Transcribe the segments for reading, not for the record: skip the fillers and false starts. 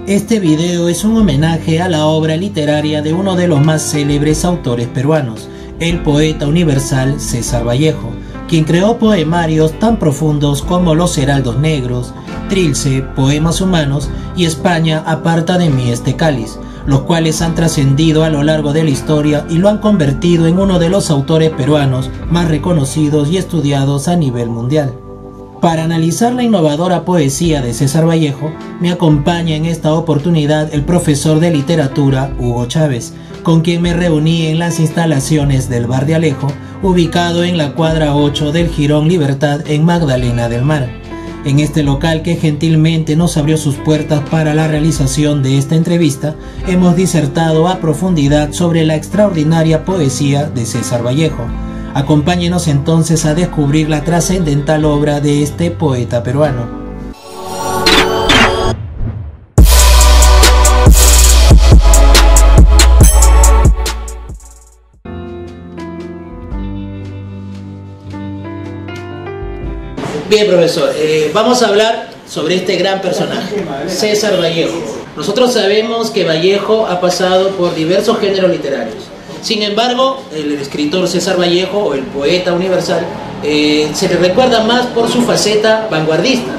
Este video es un homenaje a la obra literaria de uno de los más célebres autores peruanos, el poeta universal César Vallejo, quien creó poemarios tan profundos como Los Heraldos Negros, Trilce, Poemas Humanos y España aparta de mí este cáliz, los cuales han trascendido a lo largo de la historia y lo han convertido en uno de los autores peruanos más reconocidos y estudiados a nivel mundial. Para analizar la innovadora poesía de César Vallejo, me acompaña en esta oportunidad el profesor de literatura Hugo Chávez, con quien me reuní en las instalaciones del Bar de Alejo, ubicado en la cuadra 8 del Jirón Libertad en Magdalena del Mar. En este local que gentilmente nos abrió sus puertas para la realización de esta entrevista, hemos disertado a profundidad sobre la extraordinaria poesía de César Vallejo. Acompáñenos entonces a descubrir la trascendental obra de este poeta peruano. Bien, profesor, vamos a hablar sobre este gran personaje, César Vallejo. Nosotros sabemos que Vallejo ha pasado por diversos géneros literarios. Sin embargo, el escritor César Vallejo, o el poeta universal, se le recuerda más por su faceta vanguardista.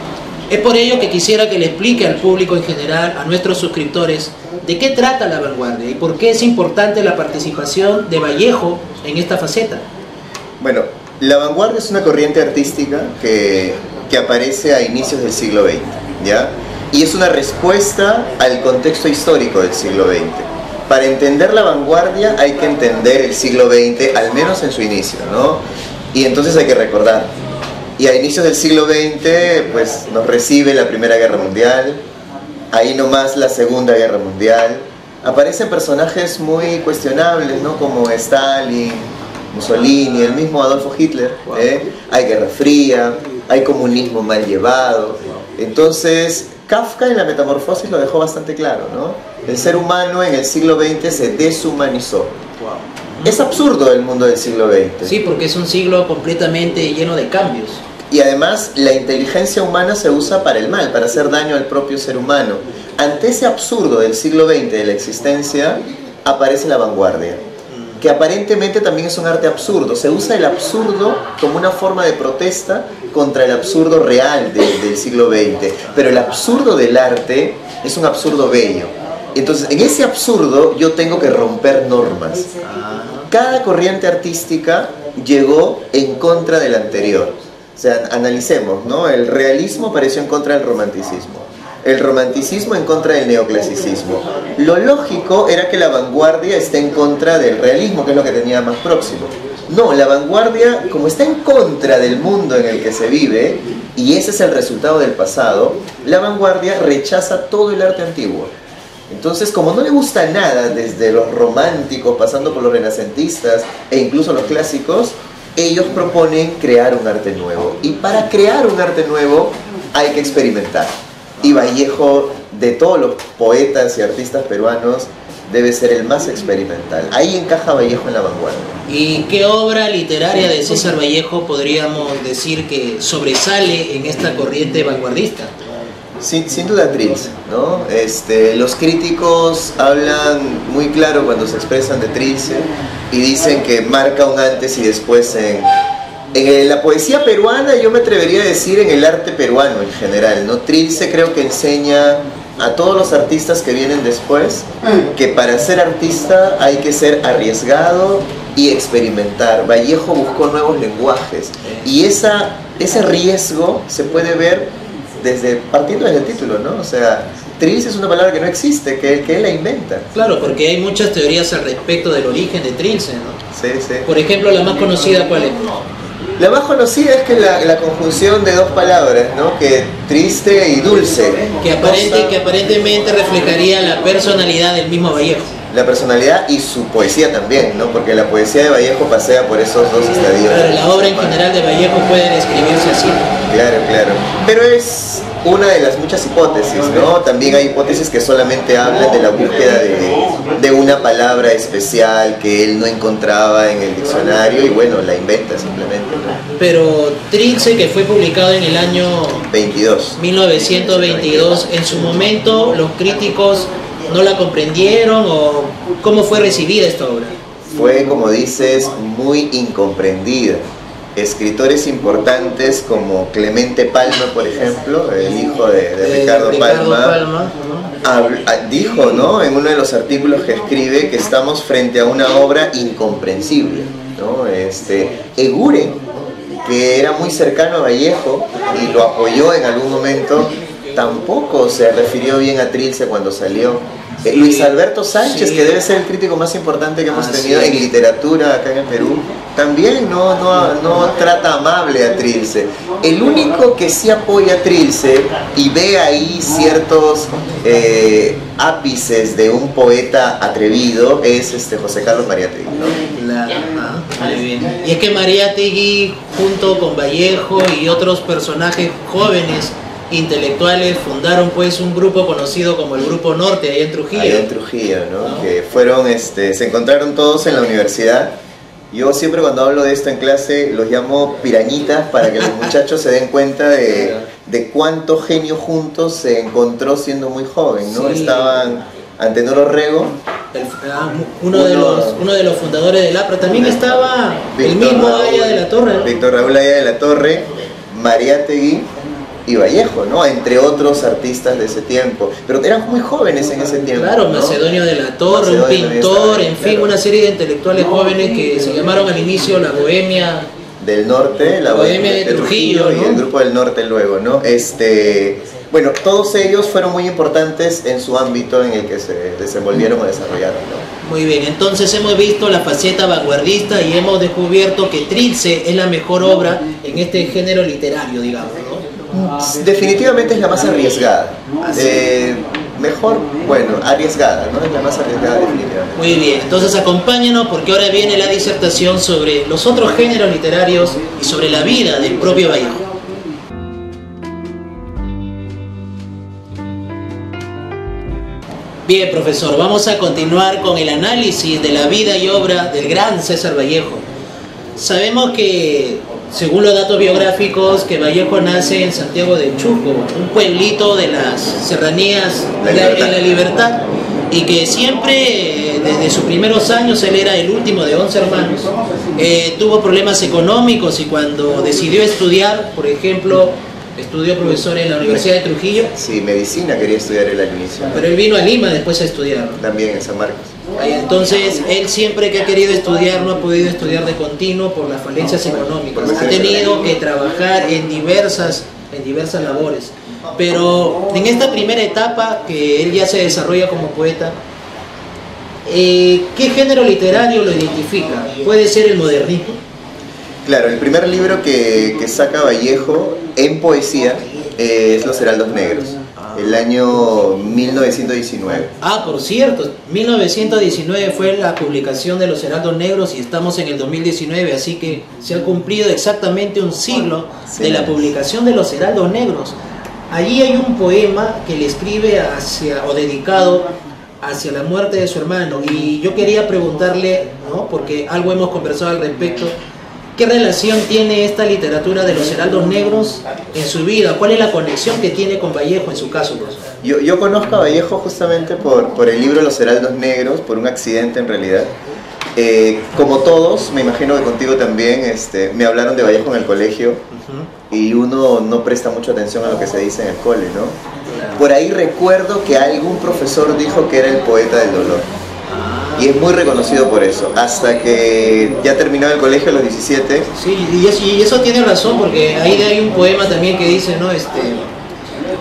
Es por ello que quisiera que le explique al público en general, a nuestros suscriptores, de qué trata la vanguardia y por qué es importante la participación de Vallejo en esta faceta. Bueno, la vanguardia es una corriente artística que aparece a inicios del siglo XX, ¿ya? Y es una respuesta al contexto histórico del siglo XX. Para entender la vanguardia hay que entender el siglo XX, al menos en su inicio, ¿no? Y entonces hay que recordar. Y a inicios del siglo XX, pues nos recibe la Primera Guerra Mundial, ahí nomás la Segunda Guerra Mundial. Aparecen personajes muy cuestionables, ¿no? Como Stalin, Mussolini, el mismo Adolfo Hitler, Hay Guerra Fría, hay comunismo mal llevado. Entonces, Kafka en la Metamorfosis lo dejó bastante claro, ¿no? El ser humano en el siglo XX se deshumanizó. Es absurdo el mundo del siglo XX. Sí, porque es un siglo completamente lleno de cambios. Y además, la inteligencia humana se usa para el mal, para hacer daño al propio ser humano. Ante ese absurdo del siglo XX de la existencia, aparece la vanguardia, que aparentemente también es un arte absurdo. Se usa el absurdo como una forma de protesta contra el absurdo real del siglo XX. Pero el absurdo del arte es un absurdo bello. Entonces, en ese absurdo yo tengo que romper normas. Cada corriente artística llegó en contra del anterior. O sea, analicemos, ¿no? El realismo apareció en contra del romanticismo. El romanticismo en contra del neoclasicismo. Lo lógico era que la vanguardia esté en contra del realismo, que es lo que tenía más próximo. No, la vanguardia, como está en contra del mundo en el que se vive, y ese es el resultado del pasado, la vanguardia rechaza todo el arte antiguo. Entonces, como no le gusta nada, desde los románticos, pasando por los renacentistas e incluso los clásicos, ellos proponen crear un arte nuevo. Y para crear un arte nuevo hay que experimentar. Y Vallejo, de todos los poetas y artistas peruanos, debe ser el más experimental. Ahí encaja Vallejo en la vanguardia. ¿Y qué obra literaria de César Vallejo podríamos decir que sobresale en esta corriente vanguardista? Sin duda Trilce, ¿no? Los críticos hablan muy claro cuando se expresan de Trilce y dicen que marca un antes y después en la poesía peruana, yo me atrevería a decir en el arte peruano en general, ¿no? Trilce creo que enseña a todos los artistas que vienen después que para ser artista hay que ser arriesgado y experimentar. Vallejo buscó nuevos lenguajes y ese riesgo se puede ver partiendo desde el título, ¿no? O sea, Trilce es una palabra que no existe, que él la inventa. Claro, porque hay muchas teorías al respecto del origen de Trilce, ¿no? Sí, sí. Por ejemplo, la más conocida, ¿cuál es? La más conocida es que la conjunción de dos palabras, ¿no? Que triste y dulce. Que aparentemente reflejaría la personalidad del mismo Vallejo. La personalidad y su poesía también, ¿no? Porque la poesía de Vallejo pasea por esos dos estadios. Claro, la obra en general de Vallejo puede describirse así. Claro, claro. Pero es una de las muchas hipótesis, ¿no? También hay hipótesis que solamente hablan de la búsqueda de una palabra especial que él no encontraba en el diccionario y bueno, la inventa simplemente, ¿no? Pero Trilce, que fue publicado en el año 1922, en su momento los críticos no la comprendieron, o ¿cómo fue recibida esta obra? Fue, como dices, muy incomprendida. Escritores importantes como Clemente Palma, por ejemplo, el hijo de Ricardo Palma, ¿no? Dijo, ¿no?, en uno de los artículos que escribe, que estamos frente a una obra incomprensible, ¿no? Eguren, que era muy cercano a Vallejo y lo apoyó en algún momento, tampoco se refirió bien a Trilce cuando salió. Luis Alberto Sánchez, que debe ser el crítico más importante que hemos tenido en literatura acá en el Perú, también no trata amable a Trilce. El único que sí apoya a Trilce y ve ahí ciertos ápices de un poeta atrevido es José Carlos Mariátegui, ¿no? Muy bien. Y es que Mariátegui, junto con Vallejo y otros personajes jóvenes intelectuales, fundaron pues un grupo conocido como el Grupo Norte, allá en Trujillo. Allá en Trujillo, ¿no? Que fueron, se encontraron todos en la universidad. Yo siempre cuando hablo de esto en clase los llamo pirañitas para que los muchachos se den cuenta de cuánto genio juntos se encontró siendo muy joven, ¿no? Sí. Estaban Antenor Orrego, uno de los fundadores del APRA, también estaba Víctor el mismo Aya de la Torre, ¿no? Víctor Raúl Aya de la Torre, Mariátegui y Vallejo, ¿no? Entre otros artistas de ese tiempo, pero eran muy jóvenes en ese tiempo. Claro, ¿no? Macedonio de la Torre, un pintor, en fin, una serie de intelectuales jóvenes que se llamaron al inicio la Bohemia del Norte, la Bohemia de Trujillo, ¿no? Y el Grupo del Norte luego, ¿no? Bueno, todos ellos fueron muy importantes en su ámbito en el que se desenvolvieron o desarrollaron, ¿no? Muy bien, entonces hemos visto la faceta vanguardista y hemos descubierto que Trilce es la mejor obra en este género literario, digamos, ¿no? Definitivamente es la más arriesgada. Mejor, bueno, arriesgada, ¿no? Es la más arriesgada definitivamente. Muy bien, entonces acompáñenos porque ahora viene la disertación sobre los otros géneros literarios y sobre la vida del propio Vallejo. Bien, profesor, vamos a continuar con el análisis de la vida y obra del gran César Vallejo. Sabemos que, según los datos biográficos, que Vallejo nace en Santiago de Chuco, un pueblito de las serranías en La Libertad, y que siempre, desde sus primeros años, él era el último de 11 hermanos, tuvo problemas económicos y cuando decidió estudiar, por ejemplo, estudió profesor en la Universidad de Trujillo. Sí, medicina quería estudiar él al inicio. Pero él vino a Lima después a estudiar. También en San Marcos. Entonces, él siempre que ha querido estudiar no ha podido estudiar de continuo por las falencias económicas. Ha tenido que trabajar en diversas labores. Pero en esta primera etapa, que él ya se desarrolla como poeta, ¿qué género literario lo identifica? ¿Puede ser el modernismo? Claro, el primer libro que saca Vallejo en poesía es Los Heraldos Negros, el año 1919. Por cierto, 1919 fue la publicación de Los Heraldos Negros y estamos en el 2019, así que se ha cumplido exactamente un siglo de la publicación de Los Heraldos Negros. Allí hay un poema que le escribe dedicado hacia la muerte de su hermano, y yo quería preguntarle, ¿no?, porque algo hemos conversado al respecto, ¿qué relación tiene esta literatura de Los Heraldos Negros en su vida? ¿Cuál es la conexión que tiene con Vallejo en su caso, profesor? Yo conozco a Vallejo justamente por el libro Los Heraldos Negros, por un accidente en realidad. Como todos, me imagino que contigo también, me hablaron de Vallejo en el colegio, y uno no presta mucha atención a lo que se dice en el cole, ¿no? Por ahí recuerdo que algún profesor dijo que era el poeta del dolor. Y es muy reconocido por eso, hasta que ya terminó el colegio a los 17. Sí, y eso tiene razón, porque ahí hay un poema también que dice, ¿no?,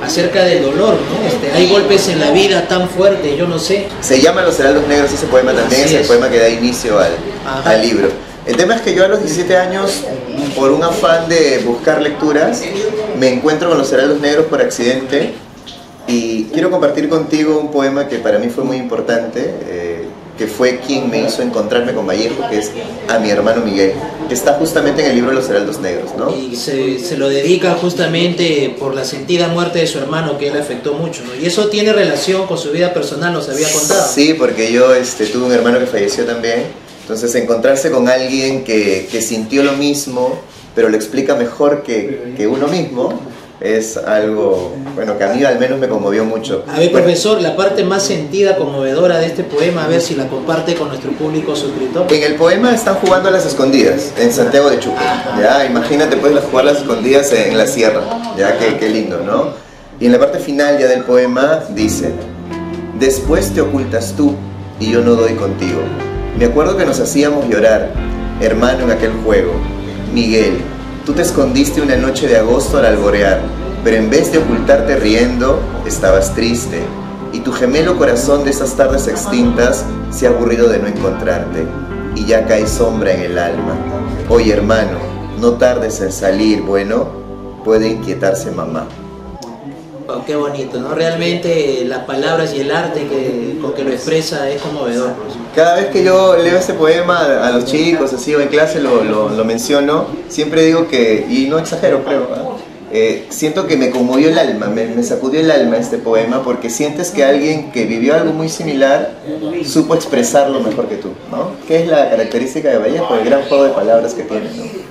acerca del dolor, ¿no? Hay golpes en la vida tan fuertes, yo no sé. Se llama Los Heraldos Negros ese poema también, es el poema que da inicio al libro. El tema es que yo a los 17 años, por un afán de buscar lecturas, me encuentro con Los Heraldos Negros por accidente, y quiero compartir contigo un poema que para mí fue muy importante, que fue quien me hizo encontrarme con Vallejo, que es a mi hermano Miguel, que está justamente en el libro Los Heraldos Negros, ¿no? Y se lo dedica justamente por la sentida muerte de su hermano, que él afectó mucho, ¿no? Y eso tiene relación con su vida personal, nos había contado. Sí, porque yo tuve un hermano que falleció también, entonces encontrarse con alguien que sintió lo mismo, pero lo explica mejor que uno mismo, es algo, bueno, que a mí al menos me conmovió mucho. A ver, profesor, la parte más sentida, conmovedora de este poema, a ver si la comparte con nuestro público suscriptor. En el poema están jugando a las escondidas, en Santiago de Chuco, ¿ya? Imagínate, puedes jugar a las escondidas en la sierra, ¿ya? Qué lindo, ¿no? Y en la parte final ya del poema dice: después te ocultas tú y yo no doy contigo. Me acuerdo que nos hacíamos llorar, hermano, en aquel juego. Miguel, tú te escondiste una noche de agosto al alborear, pero en vez de ocultarte riendo, estabas triste, y tu gemelo corazón de esas tardes extintas se ha aburrido de no encontrarte, y ya cae sombra en el alma. Oye, hermano, no tardes en salir, bueno, puede inquietarse mamá. Oh, qué bonito, ¿no? Realmente las palabras y el arte con que lo expresa es conmovedor. Cada vez que yo leo este poema a los chicos, así o en clase lo menciono, siempre digo que, y no exagero creo, siento que me conmovió el alma, me sacudió el alma este poema, porque sientes que alguien que vivió algo muy similar supo expresarlo mejor que tú, ¿no? Que es la característica de Vallejo, el gran juego de palabras que tiene, ¿no?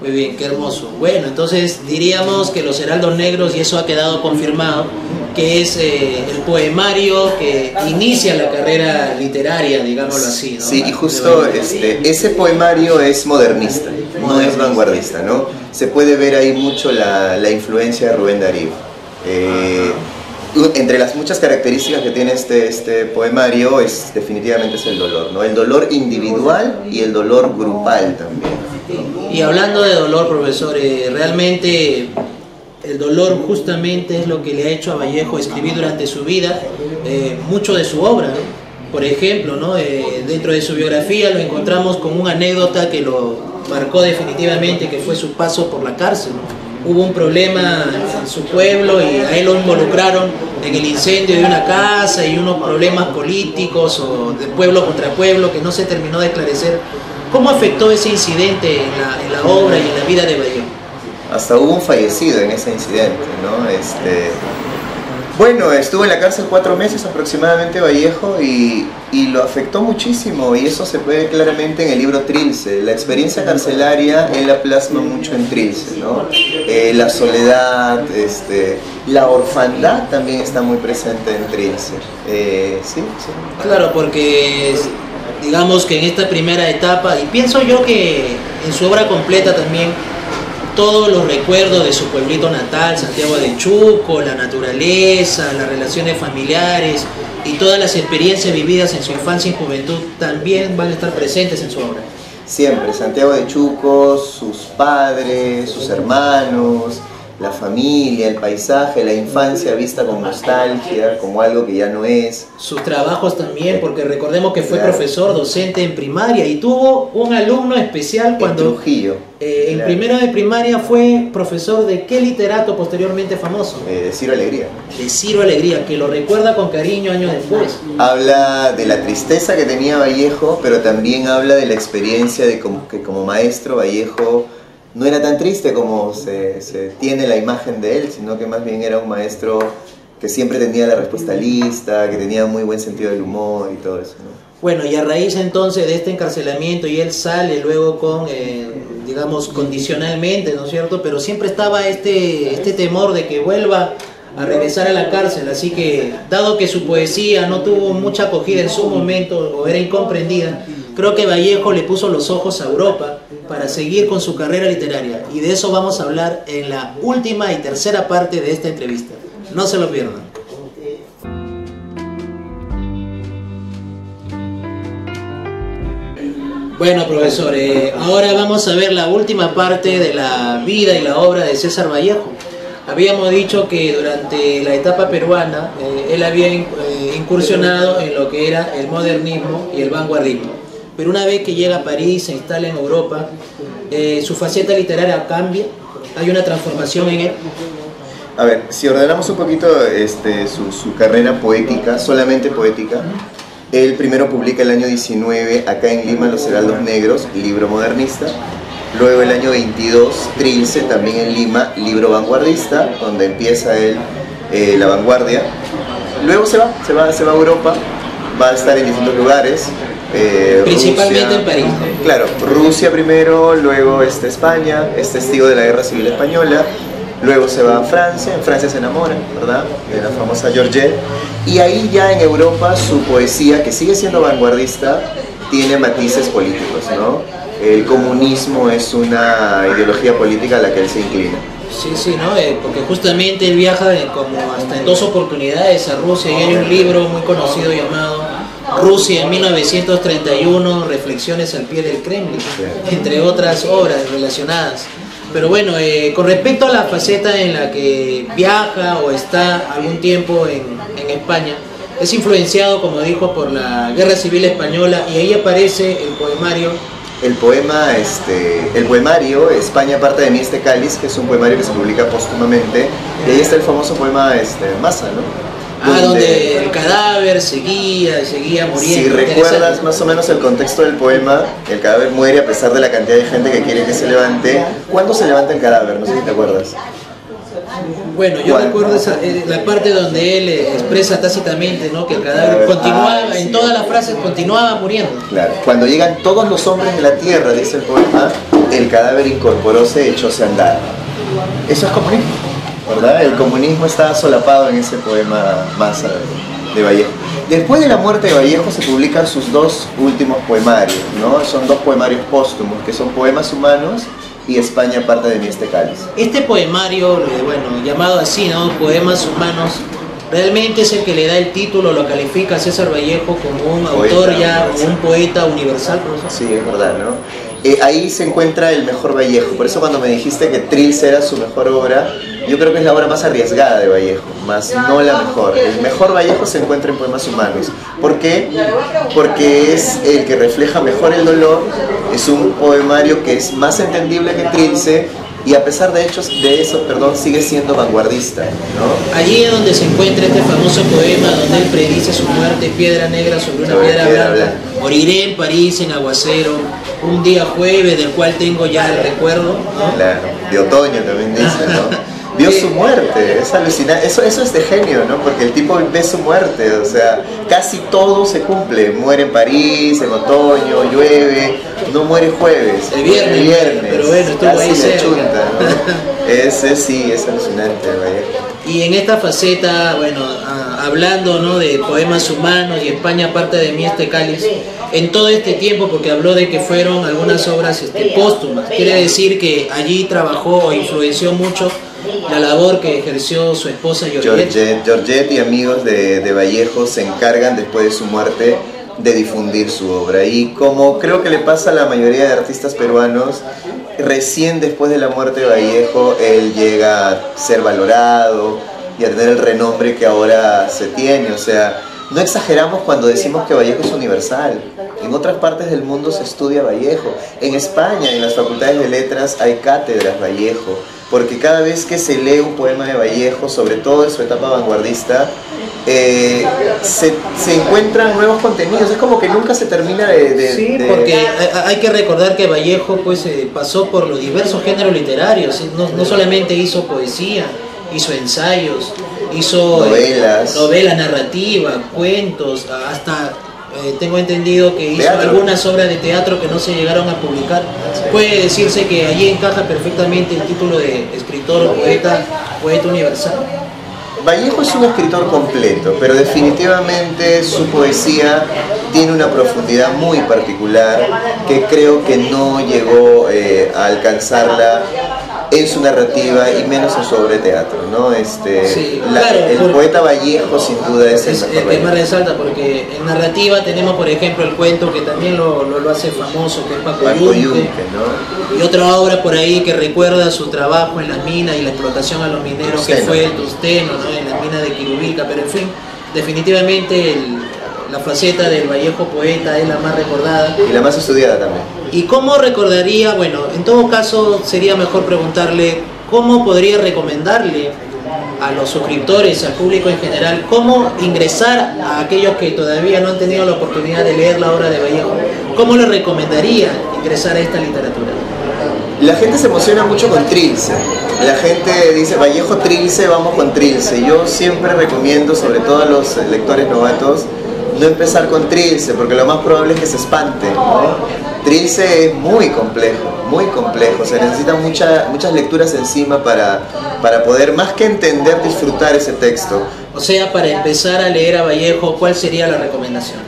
Muy bien, qué hermoso. Bueno, entonces diríamos que Los Heraldos Negros, y eso ha quedado confirmado, que es el poemario que inicia la carrera literaria, digámoslo así, ¿no? Sí, y justo ese poemario es modernista, no es vanguardista, ¿no? Se puede ver ahí mucho la influencia de Rubén Darío. Entre las muchas características que tiene este poemario definitivamente es el dolor, ¿no? El dolor individual y el dolor grupal también. Y hablando de dolor, profesor, realmente el dolor justamente es lo que le ha hecho a Vallejo escribir durante su vida mucho de su obra, ¿no? Por ejemplo, ¿no? Dentro de su biografía lo encontramos con una anécdota que lo marcó definitivamente, que fue su paso por la cárcel, ¿no? Hubo un problema en su pueblo y a él lo involucraron en el incendio de una casa y unos problemas políticos o de pueblo contra pueblo que no se terminó de esclarecer. ¿Cómo afectó ese incidente en la obra y en la vida de Vallejo? Hasta hubo un fallecido en ese incidente, ¿no? Bueno, estuvo en la cárcel 4 meses aproximadamente Vallejo y lo afectó muchísimo, y eso se puede ver claramente en el libro Trilce. La experiencia carcelaria él la plasma mucho en Trilce, ¿no? La soledad, la orfandad también está muy presente en Trilce. Sí. Claro, porque digamos que en esta primera etapa, y pienso yo que en su obra completa también, todos los recuerdos de su pueblito natal, Santiago de Chuco, la naturaleza, las relaciones familiares y todas las experiencias vividas en su infancia y juventud también van a estar presentes en su obra. Siempre, Santiago de Chuco, sus padres, sus hermanos, la familia, el paisaje, la infancia vista con nostalgia, como algo que ya no es. Sus trabajos también, porque recordemos que fue profesor, docente en primaria, y tuvo un alumno especial cuando... En Trujillo. En primero de primaria fue profesor de qué literato posteriormente famoso. De Ciro Alegría. De Ciro Alegría, que lo recuerda con cariño años después. Habla de la tristeza que tenía Vallejo, pero también habla de la experiencia de que como maestro Vallejo no era tan triste como se tiene la imagen de él, sino que más bien era un maestro que siempre tenía la respuesta lista, que tenía muy buen sentido del humor y todo eso, ¿no? Bueno, y a raíz entonces de este encarcelamiento, y él sale luego con, digamos, condicionalmente, ¿no es cierto? Pero siempre estaba este temor de que vuelva a regresar a la cárcel, así que, dado que su poesía no tuvo mucha acogida en su momento, o era incomprendida, creo que Vallejo le puso los ojos a Europa para seguir con su carrera literaria, y de eso vamos a hablar en la última y tercera parte de esta entrevista. No se lo pierdan. Bueno, profesor, ahora vamos a ver la última parte de la vida y la obra de César Vallejo. Habíamos dicho que durante la etapa peruana él había incursionado en lo que era el modernismo y el vanguardismo. Pero una vez que llega a París, se instala en Europa, su faceta literaria cambia, hay una transformación en él. A ver, si ordenamos un poquito su carrera poética, solamente poética, Él primero publica el año 19 acá en Lima Los Heraldos Negros, libro modernista. Luego el año 22, Trilce, también en Lima, libro vanguardista, donde empieza él la vanguardia. Luego se va a Europa, va a estar en distintos lugares. Principalmente Rusia, en París. claro, Rusia primero, luego España, es testigo de la Guerra Civil Española, luego se va a Francia, en Francia se enamora, ¿verdad?, de la famosa Georgette, y ahí ya en Europa su poesía, que sigue siendo vanguardista, tiene matices políticos, ¿no? El comunismo es una ideología política a la que él se inclina. Sí, sí, ¿no? Porque justamente él viaja como hasta en 2 oportunidades a Rusia, y hay un libro muy conocido llamado Rusia en 1931, Reflexiones al pie del Kremlin, entre otras obras relacionadas. Pero bueno, con respecto a la faceta en la que viaja o está algún tiempo en España, es influenciado, como dijo, por la Guerra Civil Española, y ahí aparece el poemario. El poemario España parte de mí este cáliz, que es un poemario que se publica póstumamente, y ahí está el famoso poema Masa, ¿no? Donde el cadáver seguía muriendo. Si recuerdas más o menos el contexto del poema, el cadáver muere a pesar de la cantidad de gente que quiere que se levante. ¿Cuándo se levanta el cadáver? No sé si te acuerdas. Bueno, yo recuerdo la parte donde él expresa tácitamente, ¿no?, que el cadáver continuaba, en todas las frases continuaba muriendo. Claro, cuando llegan todos los hombres de la tierra, dice el poema, el cadáver incorporóse, echóse a andar. Eso es comunismo, ¿verdad? El comunismo está solapado en ese poema Masa de Vallejo. Después de la muerte de Vallejo se publican sus 2 últimos poemarios, ¿no? Son 2 poemarios póstumos, que son Poemas Humanos y España parte de mí este cáliz. Este poemario, bueno, llamado así, ¿no?, Poemas Humanos, realmente es el que le da el título, lo califica a César Vallejo como un autor ya, como un poeta universal, profesor. Sí, es verdad, ¿no? Ahí se encuentra el mejor Vallejo. Por eso cuando me dijiste que Trilce era su mejor obra, yo creo que es la obra más arriesgada de Vallejo, más no la mejor. El mejor Vallejo se encuentra en Poemas Humanos. ¿Por qué? Porque es el que refleja mejor el dolor, es un poemario que es más entendible que Trilce, y a pesar de eso, sigue siendo vanguardista, ¿no? Allí es donde se encuentra este famoso poema donde él predice su muerte, piedra negra sobre una piedra blanca. Moriré en París en aguacero, un día jueves del cual tengo ya el recuerdo, ¿no? Claro, de otoño también dice, ¿no? Vio su muerte, es alucinante, eso es de genio, ¿no? Porque el tipo ve su muerte, o sea, casi todo se cumple, muere en París, en otoño, llueve, no muere jueves, el viernes, pero bueno, estuvo ahí cerca, ¿no? Sí, es alucinante, Vallejo. Y en esta faceta, bueno, hablando, ¿no?, de Poemas Humanos y España parte de mí este cáliz, en todo este tiempo, porque habló de que fueron algunas obras póstumas, quiere decir que allí trabajó o influenció mucho la labor que ejerció su esposa Georgette. Georgette y amigos de Vallejo se encargan después de su muerte de difundir su obra, y como creo que le pasa a la mayoría de artistas peruanos, recién después de la muerte de Vallejo él llega a ser valorado y a tener el renombre que ahora se tiene. O sea, no exageramos cuando decimos que Vallejo es universal. En otras partes del mundo se estudia Vallejo. En España, en las facultades de letras, hay cátedras Vallejo, porque cada vez que se lee un poema de Vallejo, sobre todo en su etapa vanguardista, se encuentran nuevos contenidos. Es como que nunca se termina Sí, porque hay que recordar que Vallejo pues pasó por los diversos géneros literarios, ¿sí? No solamente hizo poesía, hizo ensayos, hizo novela narrativa, cuentos, hasta tengo entendido que hizo algunas obras de teatro que no se llegaron a publicar. Puede decirse que allí encaja perfectamente el título de escritor o poeta universal. Vallejo es un escritor completo, pero definitivamente su poesía tiene una profundidad muy particular que creo que no llegó a alcanzarla en su narrativa y menos en su obra de teatro, ¿no? Sí, claro, el poeta Vallejo sin duda es el que más resalta, porque en narrativa tenemos por ejemplo el cuento que también lo hace famoso, que es Paco Yunque, ¿no? Y otra obra por ahí que recuerda su trabajo en las minas y la explotación a los mineros, que fue el Tusteno, ¿no?, en la mina de Quirubilca. Pero en fin, definitivamente la faceta del Vallejo poeta es la más recordada y la más estudiada también. ¿Y cómo recordaría? Bueno, en todo caso sería mejor preguntarle cómo podría recomendarle a los suscriptores, al público en general, cómo ingresar a aquellos que todavía no han tenido la oportunidad de leer la obra de Vallejo? ¿Cómo les recomendaría ingresar a esta literatura? La gente se emociona mucho con Trilce. La gente dice, Vallejo, Trilce, vamos con Trilce. Yo siempre recomiendo, sobre todo a los lectores novatos, no empezar con Trilce, porque lo más probable es que se espante, ¿no? Trilce es muy complejo, se necesitan muchas lecturas encima para poder, más que entender, disfrutar ese texto. O sea, para empezar a leer a Vallejo, ¿cuál sería la recomendación?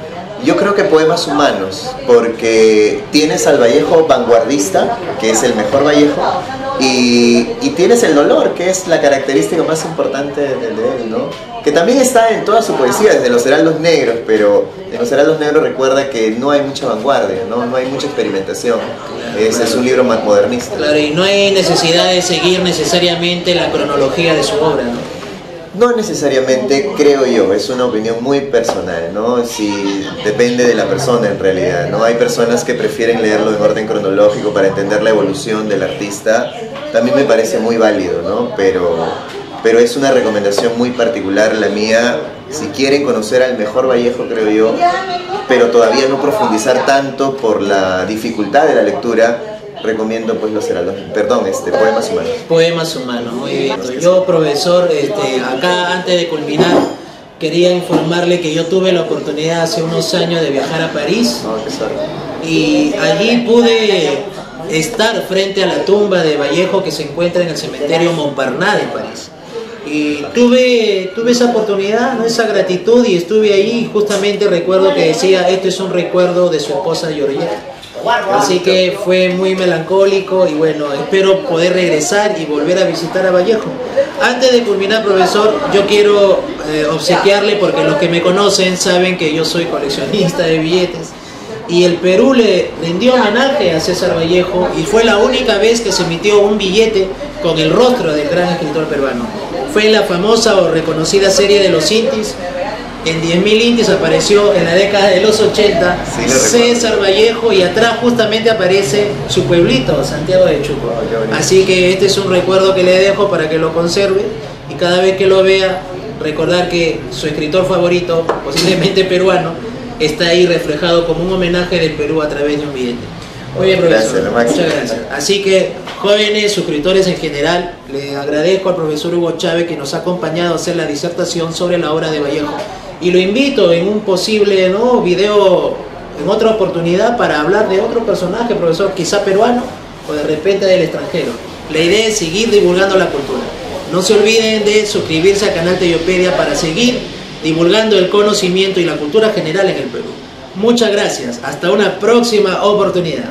Yo creo que Poemas Humanos, porque tienes al Vallejo vanguardista, que es el mejor Vallejo, y tienes el dolor, que es la característica más importante de él, ¿no? Que también está en toda su poesía, desde Los Heraldos Negros, pero en Los Heraldos Negros recuerda que no hay mucha vanguardia, no hay mucha experimentación. Es un libro más modernista. Claro, y no hay necesidad de seguir necesariamente la cronología de su obra, ¿no? No necesariamente, creo yo, es una opinión muy personal, ¿no? Si depende de la persona en realidad, ¿no? Hay personas que prefieren leerlo en orden cronológico para entender la evolución del artista, también me parece muy válido, ¿no? Pero es una recomendación muy particular la mía. Si quieren conocer al mejor Vallejo, creo yo, pero todavía no profundizar tanto por la dificultad de la lectura, recomiendo pues Poemas Humanos. Poemas Humanos, muy bien. Yo, profesor, acá antes de culminar, quería informarle que yo tuve la oportunidad hace unos años de viajar a París, y allí pude estar frente a la tumba de Vallejo, que se encuentra en el cementerio Montparnasse de París. Y tuve esa oportunidad, ¿no? Esa gratitud, y estuve ahí. Justamente recuerdo que decía, esto es un recuerdo de su esposa Georgette. Así que fue muy melancólico, y bueno, espero poder regresar y volver a visitar a Vallejo. Antes de culminar, profesor, yo quiero obsequiarle, porque los que me conocen saben que yo soy coleccionista de billetes, y el Perú le rindió homenaje a César Vallejo, y fue la única vez que se emitió un billete con el rostro del gran escritor peruano. Fue en la famosa o reconocida serie de los Intis. En 10.000 Intis apareció en la década de los 80 César Vallejo, y atrás justamente aparece su pueblito, Santiago de Chuco. Así que este es un recuerdo que le dejo para que lo conserve, y cada vez que lo vea, recordar que su escritor favorito, posiblemente peruano, está ahí reflejado como un homenaje del Perú a través de un billete. Muy bien, profesor. Muchas gracias. Así que, jóvenes, suscriptores en general, le agradezco al profesor Hugo Chávez, que nos ha acompañado a hacer la disertación sobre la obra de Vallejo. Y lo invito en un posible video, en otra oportunidad, para hablar de otro personaje, profesor, quizá peruano o de repente del extranjero. La idea es seguir divulgando la cultura. No se olviden de suscribirse al canal Tellopedia para seguir divulgando el conocimiento y la cultura general en el Perú. Muchas gracias. Hasta una próxima oportunidad.